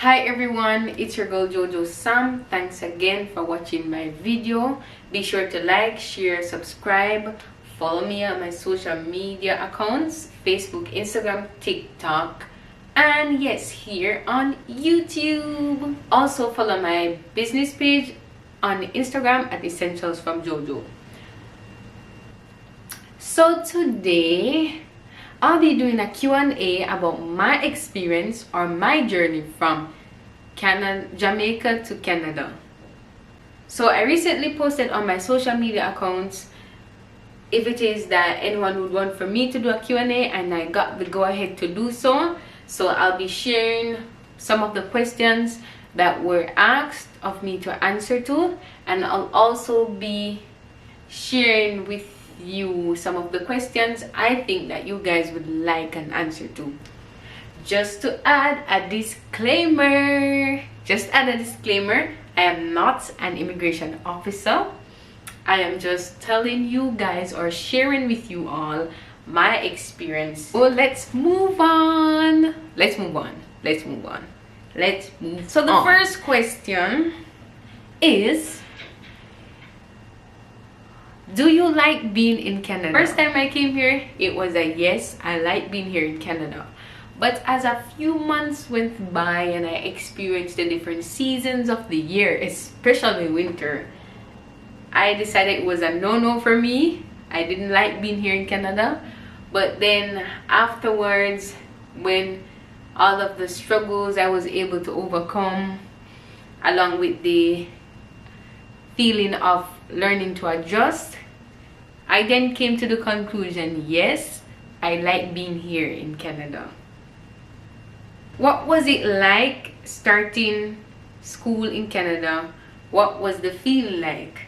Hi everyone, it's your girl Jojo Sam. Thanks again for watching my video. Be sure to like, share, subscribe, follow me on my social media accounts, Facebook, Instagram, TikTok, and yes, here on YouTube. Also follow my business page on Instagram at Essentials from Jojo. So today I'll be doing a Q&A about my experience or my journey from Jamaica to Canada. So I recently posted on my social media accounts if it is that anyone would want for me to do a Q&A, and I got the go ahead to do so. So I'll be sharing some of the questions that were asked of me to answer to, and I'll also be sharing with you some of the questions I think that you guys would like an answer to. Just to add a disclaimer, I am not an immigration officer. I am just telling you guys or sharing with you all my experience. So let's move on. So the first question is, do you like being in Canada? First time I came here, it was a yes, I like being here in Canada. But as a few months went by and I experienced the different seasons of the year, especially winter, I decided it was a no-no for me. I didn't like being here in Canada. But then afterwards, when all of the struggles I was able to overcome, along with the feeling of learning to adjust, I then came to the conclusion, yes, I like being here in Canada. What was it like starting school in Canada? What was the feeling like?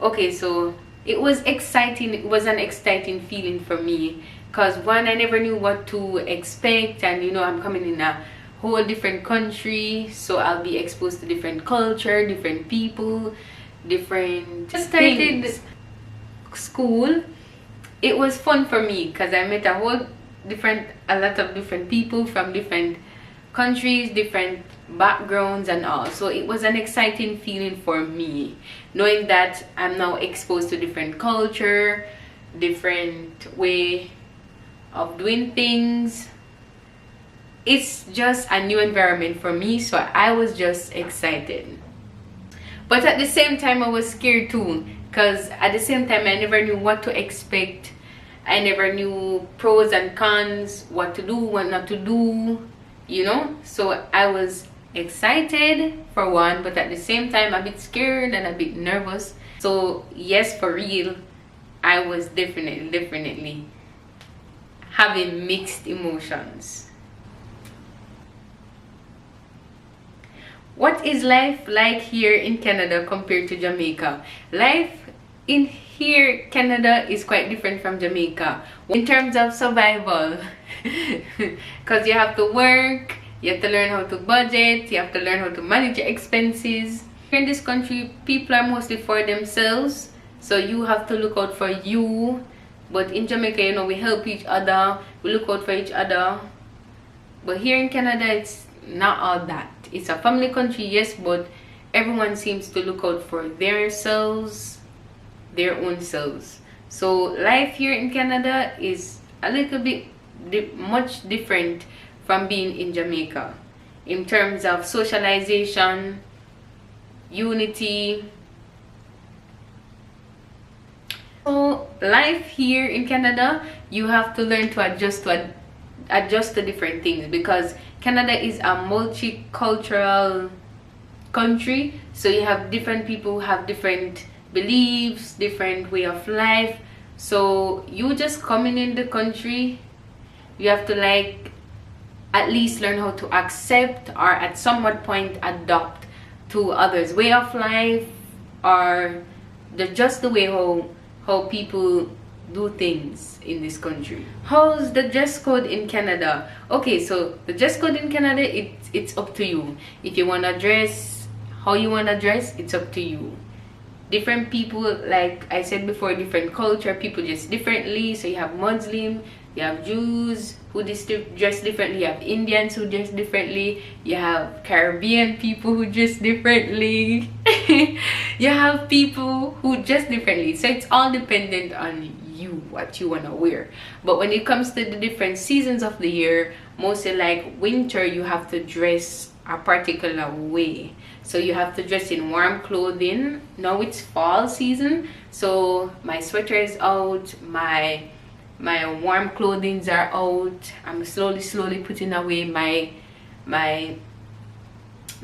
Okay, so it was exciting. It was an exciting feeling for me because one, I never knew what to expect, and you know, I'm coming in a whole different country, so I'll be exposed to different culture, different people, different things. School, it was fun for me because I met a lot of different people from different countries, different backgrounds and all. So it was an exciting feeling for me, knowing that I'm now exposed to different culture, different way of doing things. It's just a new environment for me, so I was just excited. But at the same time, I was scared too, because at the same time, I never knew what to expect. I never knew pros and cons, what to do, what not to do, you know. So I was excited for one, but at the same time, a bit scared and a bit nervous. So yes, for real, I was definitely having mixed emotions. What is life like here in Canada compared to Jamaica? Life in here, Canada, is quite different from Jamaica in terms of survival. Because you have to work, you have to learn how to budget, you have to learn how to manage your expenses. In this country, people are mostly for themselves, so you have to look out for you. But in Jamaica, you know, we help each other, we look out for each other. But here in Canada, it's not all that. It's a family country, yes, but everyone seems to look out for themselves, their own selves. So life here in Canada is a little bit much different from being in Jamaica in terms of socialization, unity. So life here in Canada, you have to learn to adjust to different things, because Canada is a multicultural country, so you have different people who have different beliefs, different way of life. So you just coming in the country, you have to like at least learn how to accept or at somewhat point adopt to others' way of life, or just the way how people do things in this country. How's the dress code in Canada? Okay, so the dress code in Canada, it's up to you. If you want to dress how you want to dress, it's up to you. Different people, like I said before, different culture, people dress differently. So you have Muslim, you have Jews, who dress differently, you have Indians who dress differently, you have Caribbean people who dress differently, you have people who dress differently. So it's all dependent on you, what you want to wear. But when it comes to the different seasons of the year, mostly like winter, you have to dress a particular way. So you have to dress in warm clothing. Now it's fall season, so my sweater is out, my warm clothings are out. I'm slowly putting away my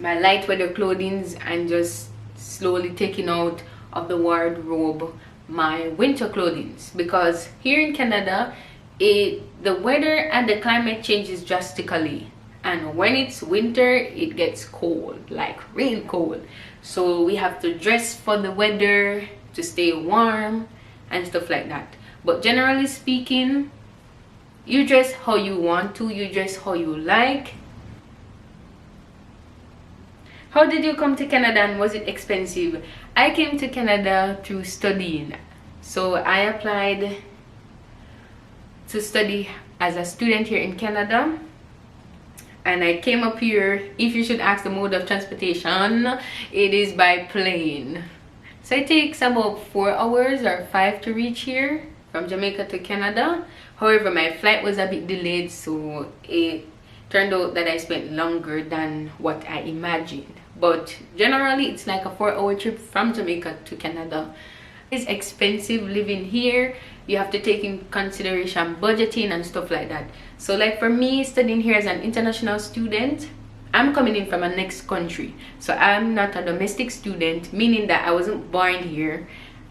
light weather clothings and just slowly taking out of the wardrobe my winter clothings, because here in Canada the weather and the climate changes drastically, and when it's winter it gets cold, like real cold. So we have to dress for the weather to stay warm and stuff like that. But generally speaking, you dress how you want to, you dress how you like. How did you come to Canada and was it expensive? I came to Canada through studying. So I applied to study as a student here in Canada, and I came up here. If you should ask the mode of transportation, it is by plane. So it takes about 4 hours or 5 to reach here from Jamaica to Canada. However, my flight was a bit delayed, so it turned out that I spent longer than what I imagined. But generally it's like a 4-hour trip from Jamaica to Canada. It's expensive living here. You have to take in consideration budgeting and stuff like that. So like for me, studying here as an international student, I'm coming in from a next country, so I'm not a domestic student, meaning that I wasn't born here.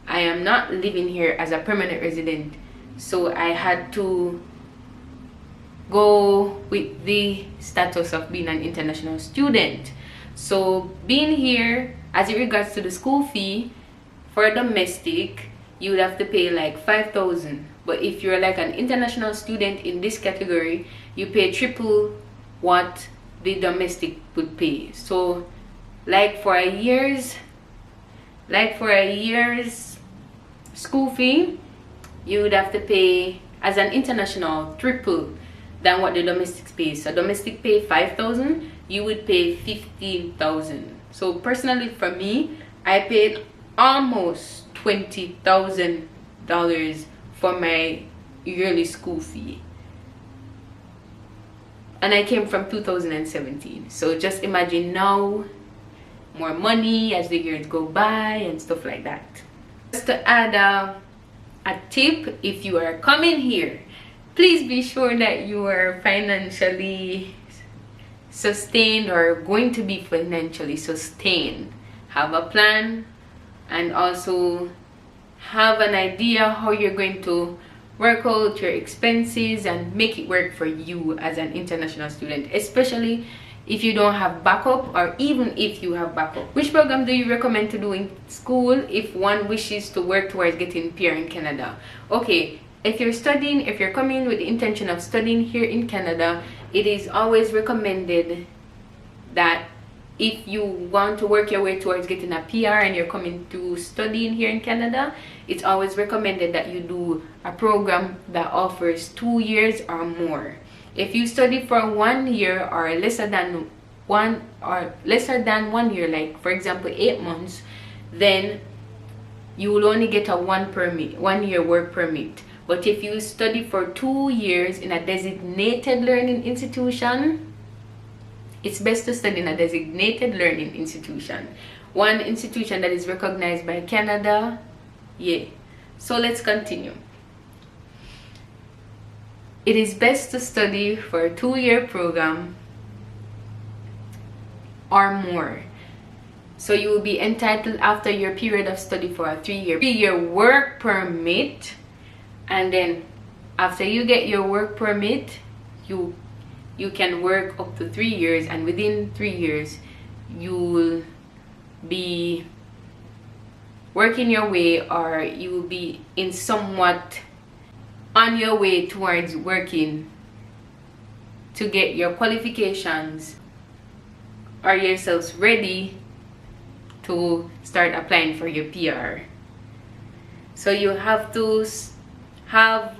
I am not living here as a permanent resident, so I had to go with the status of being an international student. So being here, as it regards to the school fee, for a domestic you would have to pay like 5,000, but if you're like an international student in this category, you pay triple what the domestic would pay. So like for a year's school fee, you would have to pay as an international triple than what the domestics pay. So domestic pay 5,000, you would pay 15,000. So personally for me, I paid almost $20,000 for my yearly school fee, and I came from 2017. So just imagine now, more money as the years go by and stuff like that. Just to add a tip, if you are coming here, please be sure that you are financially sustained or going to be financially sustained. Have a plan, and also have an idea how you're going to work out your expenses and make it work for you as an international student, especially if you don't have backup, or even if you have backup. Which program do you recommend to do in school if one wishes to work towards getting PR in Canada? Okay, if you're studying, if you're coming with the intention of studying here in Canada, it is always recommended that if you want to work your way towards getting a PR and you're coming to studying here in Canada, it's always recommended that you do a program that offers 2 years or more. If you study for 1 year or lesser than 1 year, like for example 8 months, then you will only get a 1 year work permit. But if you study for 2 years in a designated learning institution, it's best to study in a designated learning institution, one institution that is recognized by Canada. Yeah, so let's continue. It is best to study for a 2-year program or more. So you will be entitled after your period of study for a 3-year work permit, and then after you get your work permit, you can work up to 3 years, and within 3 years you will be working your way, or you will be in somewhat on your way towards working to get your qualifications or yourselves ready to start applying for your PR. So you have to have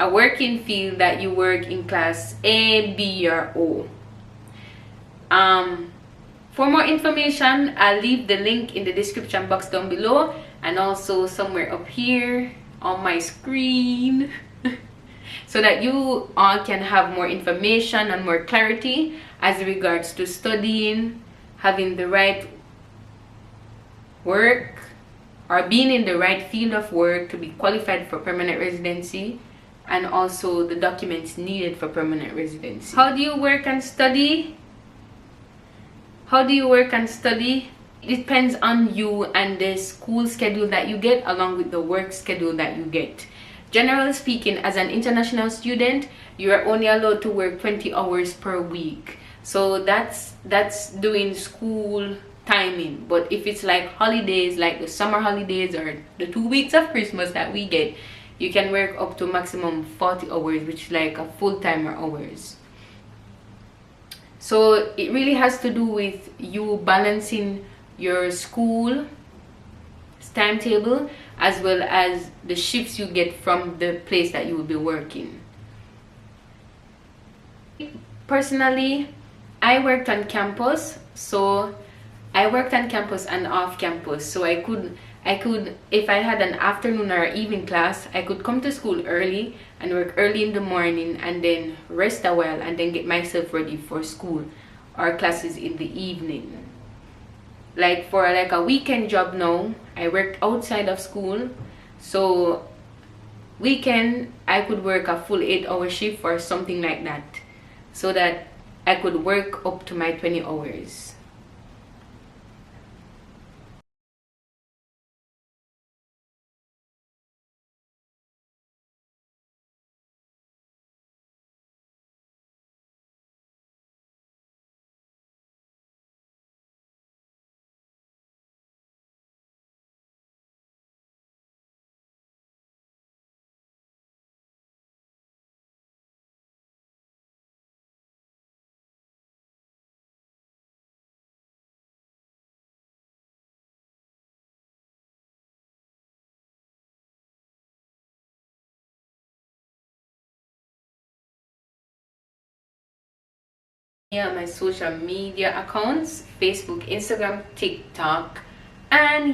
a working field that you work in class A, B, or O. For more information, I'll leave the link in the description box down below and also somewhere up here on my screen so that you all can have more information and more clarity as regards to studying, having the right work, or being in the right field of work to be qualified for permanent residency, and also the documents needed for permanent residency. How do you work and study? How do you work and study? It depends on you and the school schedule that you get along with the work schedule that you get. Generally speaking, as an international student, you are only allowed to work 20 hours per week. So that's doing school timing. But if it's like holidays, like the summer holidays or the 2 weeks of Christmas that we get, you can work up to maximum 40 hours, which is like a full-timer hours. So it really has to do with you balancing your school timetable as well as the shifts you get from the place that you will be working. Personally, I worked on campus, so I worked on campus and off campus, so I could if I had an afternoon or evening class, I could come to school early and work early in the morning and then rest a while and then get myself ready for school or classes in the evening. Like for like a weekend job now, I worked outside of school, so weekend I could work a full 8-hour shift or something like that, so that I could work up to my 20 hours. Yeah, my social media accounts: Facebook, Instagram, TikTok, and